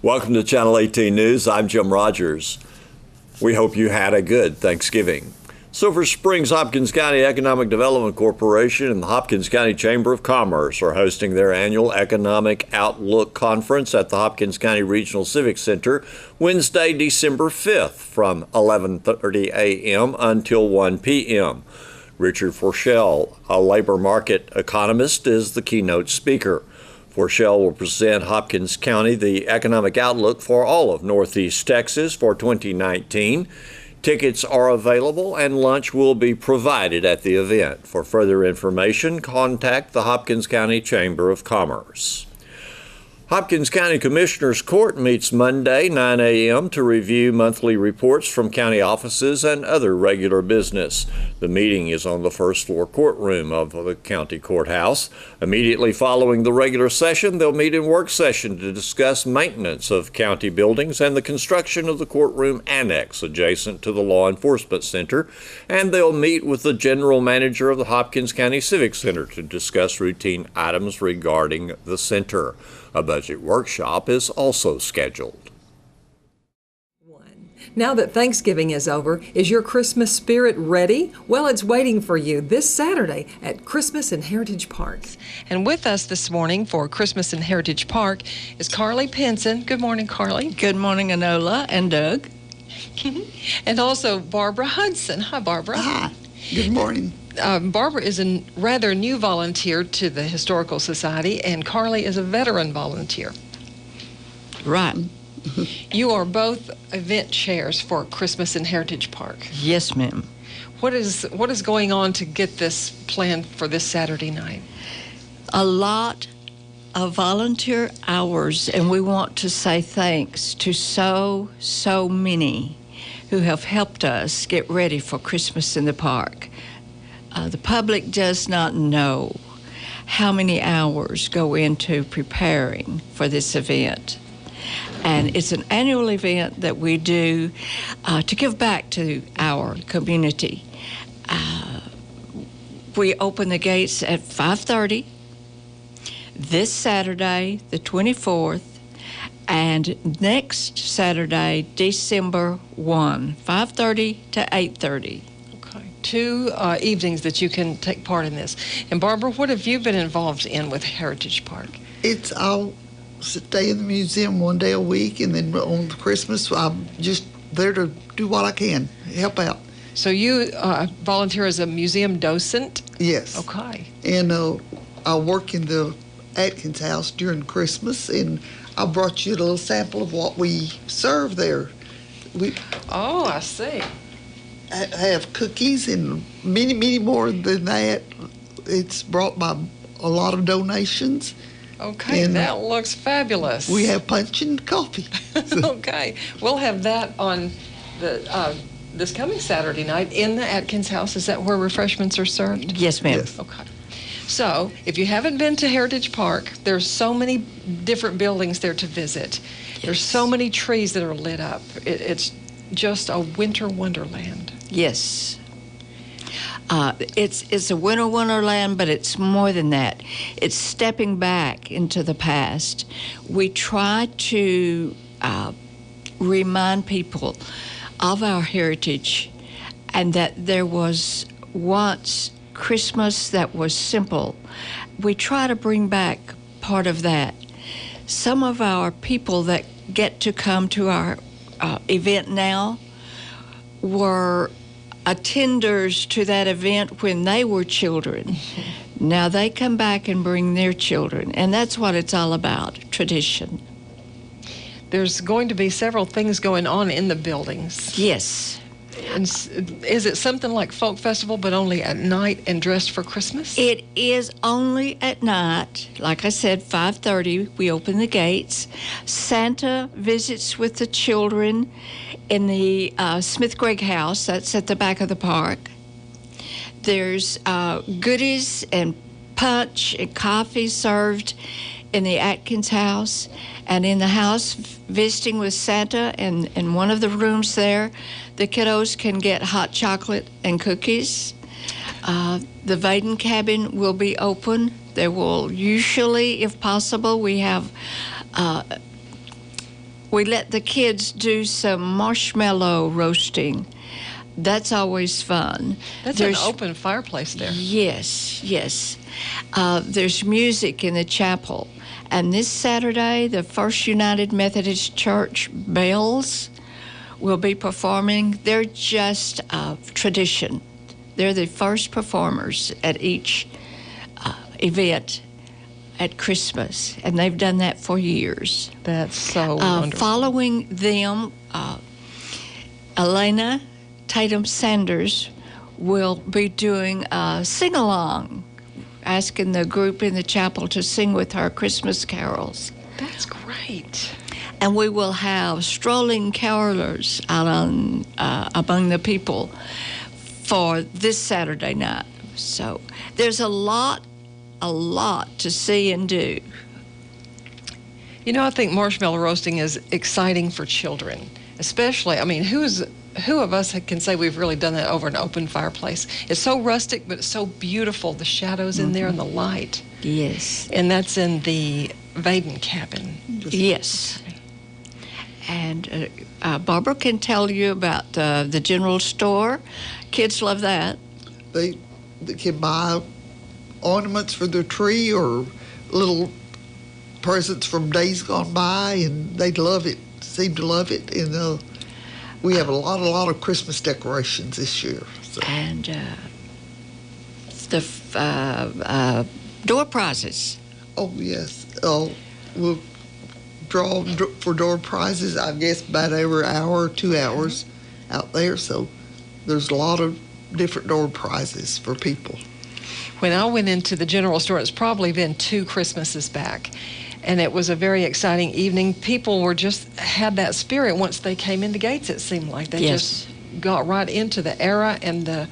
Welcome to Channel 18 News. I'm Jim Rogers. We hope you had a good Thanksgiving. Silver Springs Hopkins County Economic Development Corporation and the Hopkins County Chamber of Commerce are hosting their annual Economic Outlook Conference at the Hopkins County Regional Civic Center Wednesday, December 5th from 11:30 a.m. until 1 p.m. Richard Forshell, a labor market economist, is the keynote speaker. Forshell will present Hopkins County the economic outlook for all of Northeast Texas for 2019. Tickets are available and lunch will be provided at the event. For further information, contact the Hopkins County Chamber of Commerce. Hopkins County Commissioners Court meets Monday, 9 a.m. to review monthly reports from county offices and other regular business. The meeting is on the first floor courtroom of the county courthouse. Immediately following the regular session, they'll meet in work session to discuss maintenance of county buildings and the construction of the courtroom annex adjacent to the Law Enforcement Center, and they'll meet with the general manager of the Hopkins County Civic Center to discuss routine items regarding the center. A budget workshop is also scheduled. Now that Thanksgiving is over, is your Christmas spirit ready? Well, it's waiting for you this Saturday at Christmas in Heritage Park. And with us this morning for Christmas in Heritage Park is Carly Pinson. Good morning, Carly. Good morning, Enola and Doug. And also Barbara Hudson. Hi, Barbara. Hi. Good morning. Barbara is a rather new volunteer to the Historical Society, and Carly is a veteran volunteer. Right. You are both event chairs for Christmas in Heritage Park. Yes, ma'am. What is going on to get this planned for this Saturday night? A lot of volunteer hours, and we want to say thanks to so many who have helped us get ready for Christmas in the park. The public does not know how many hours go into preparing for this event. And it's an annual event that we do to give back to our community. We open the gates at 5:30 this Saturday, the 24th, and next Saturday, December 1, 5:30 to 8:30. Two evenings that you can take part in this. And Barbara, what have you been involved in with Heritage Park? I'll stay in the museum one day a week, and then on Christmas, I'm just there to do what I can, help out. So you volunteer as a museum docent? Yes. Okay. And I work in the Atkins house during Christmas, and I brought you a little sample of what we serve there. Oh, I see. I have cookies and many more than that. It's brought by a lot of donations. Okay, and that looks fabulous. We have punch and coffee. Okay, we'll have that on the this coming Saturday night in the Atkins house. Is that where refreshments are served? Yes, ma'am. Yes. Okay. So, if you haven't been to Heritage Park, there's so many different buildings there to visit. Yes. There's so many trees that are lit up. It's just a winter wonderland. Yes. It's a winter wonderland, but it's more than that. It's stepping back into the past. We try to remind people of our heritage and that there was once Christmas that was simple. We try to bring back part of that. Some of our people that get to come to our event now were attenders to that event when they were children. Now they come back and bring their children, and that's what it's all about, tradition. There's going to be several things going on in the buildings. Yes. And is it something like Folk Festival, but only at night and dressed for Christmas? It is only at night. Like I said, 5:30, we open the gates. Santa visits with the children in the Smith Gregg house. That's at the back of the park. There's goodies and punch and coffee served in the Atkins house. And in the house, visiting with Santa, and in one of the rooms there, the kiddos can get hot chocolate and cookies. The Vaden cabin will be open. There will usually, if possible, we have We let the kids do some marshmallow roasting. That's always fun. That's an open fireplace there. Yes, yes. There's music in the chapel. And this Saturday, the First United Methodist Church Bells will be performing. They're just a tradition. They're the first performers at each event at Christmas, and they've done that for years. That's so wonderful. Following them, Elena Tatum Sanders will be doing a sing-along, asking the group in the chapel to sing with her Christmas carols. That's great. And we will have strolling carolers out on, among the people for this Saturday night. So there's a lot to see and do. You know, I think marshmallow roasting is exciting for children, especially, I mean, who of us can say we've really done that over an open fireplace? It's so rustic, but it's so beautiful, the shadows in there and the light. Yes. And that's in the Vaden cabin. Yes. And Barbara can tell you about the general store. Kids love that. They can buy ornaments for their tree or little presents from days gone by, and they love it, seem to love it. And we have a lot of Christmas decorations this year. So. And the door prizes. Oh, yes. Oh, we'll draw for door prizes, I guess, about every hour or 2 hours out there. So there's a lot of different door prizes for people. When I went into the general store, it's probably been 2 Christmases back, and it was a very exciting evening. People were just had that spirit once they came in the gates, it seemed like. They just got right into the era and the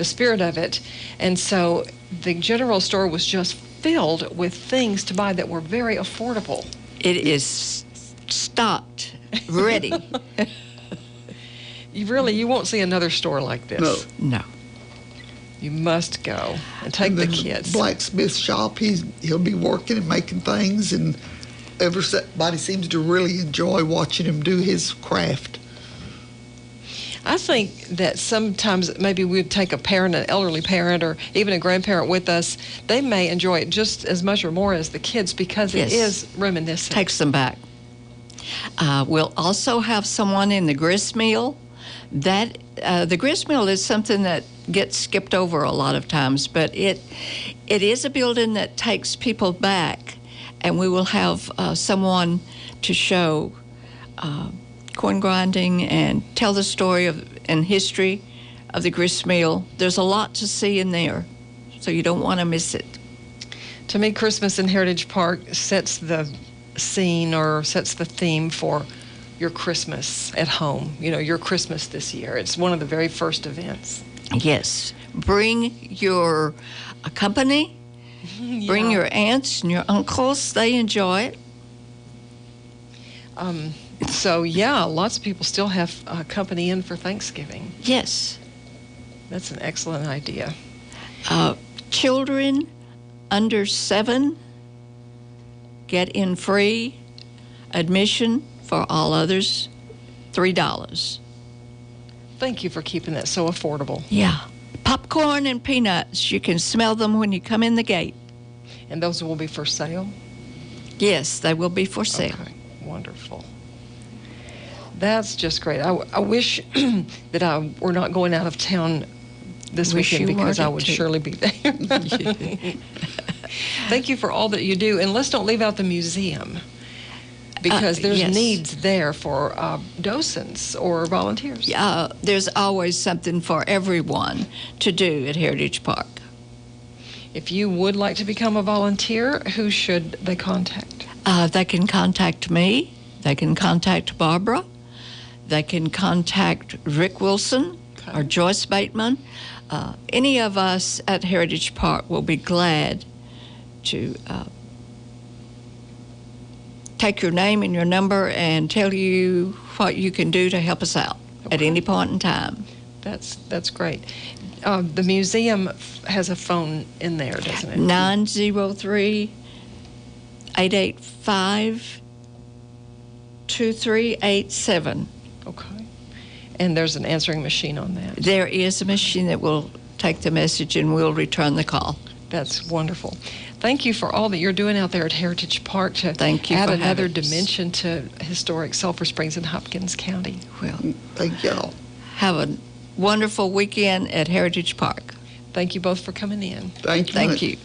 spirit of it. And so the general store was just filled with things to buy that were very affordable. It is stocked, ready. You won't see another store like this. No. You must go and take the kids. Blacksmith shop, he'll be working and making things, and everybody seems to really enjoy watching him do his craft. I think that sometimes maybe we'd take a parent, an elderly parent, or even a grandparent with us. They may enjoy it just as much or more as the kids because it is reminiscent. Takes them back. We'll also have someone in the grist mill. The grist mill is something that gets skipped over a lot of times, but it is a building that takes people back, and we will have someone to show corn grinding and tell the story and history of the grist mill. There's a lot to see in there, so you don't want to miss it. To me, Christmas in Heritage Park sets the scene or sets the theme for your Christmas at home, your Christmas this year. It's one of the very first events. Yes. Bring your company, bring your aunts and your uncles. They enjoy it. So, lots of people still have company in for Thanksgiving. Yes. That's an excellent idea. Children under 7 get in free. Admission for all others, $3. Thank you for keeping that so affordable. Yeah. Popcorn and peanuts. You can smell them when you come in the gate. And those will be for sale? Yes, they will be for sale. Okay. Wonderful. That's just great. I wish that I were not going out of town this weekend because I would surely be there. Thank you for all that you do. And let's don't leave out the museum, because there's needs there for docents or volunteers. There's always something for everyone to do at Heritage Park. If you would like to become a volunteer, who should they contact? They can contact me. They can contact Barbara. They can contact Rick Wilson or Joyce Bateman. Any of us at Heritage Park will be glad to take your name and your number and tell you what you can do to help us out at any point in time. That's great. The museum has a phone in there, doesn't it? 903-885-8255. 2387. Okay. And there's an answering machine on that. There is a machine that will take the message and we'll return the call. That's wonderful. Thank you for all that you're doing out there at Heritage Park to Thank you add for another having us. dimension to historic Sulphur Springs and Hopkins County. Well, Thank y'all. have a wonderful weekend at Heritage Park. Thank you both for coming in. Thank you. Thank much. you.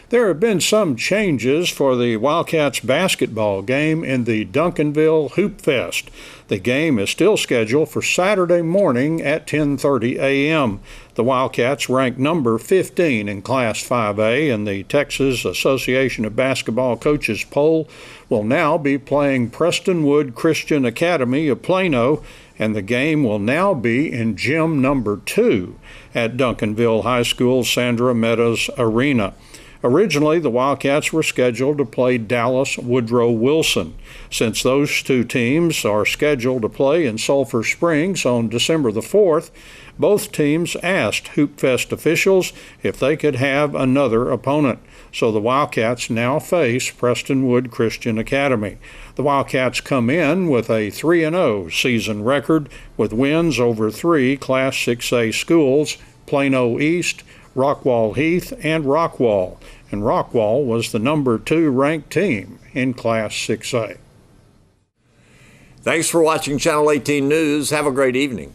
There have been some changes for the Wildcats basketball game in the Duncanville Hoop Fest. The game is still scheduled for Saturday morning at 10:30 a.m. The Wildcats, ranked number 15 in Class 5A in the Texas Association of Basketball Coaches poll, will now be playing Prestonwood Christian Academy of Plano, and the game will now be in gym number 2 at Duncanville High School's Sandra Meadows Arena. Originally, the Wildcats were scheduled to play Dallas Woodrow Wilson. Since those two teams are scheduled to play in Sulphur Springs on December the 4th, both teams asked Hoopfest officials if they could have another opponent. So the Wildcats now face Prestonwood Christian Academy. The Wildcats come in with a 3-0 season record with wins over 3 Class 6A schools, Plano East, Rockwall Heath, and Rockwall. And Rockwall was the number 2 ranked team in Class 6A. Thanks for watching Channel 18 News. Have a great evening.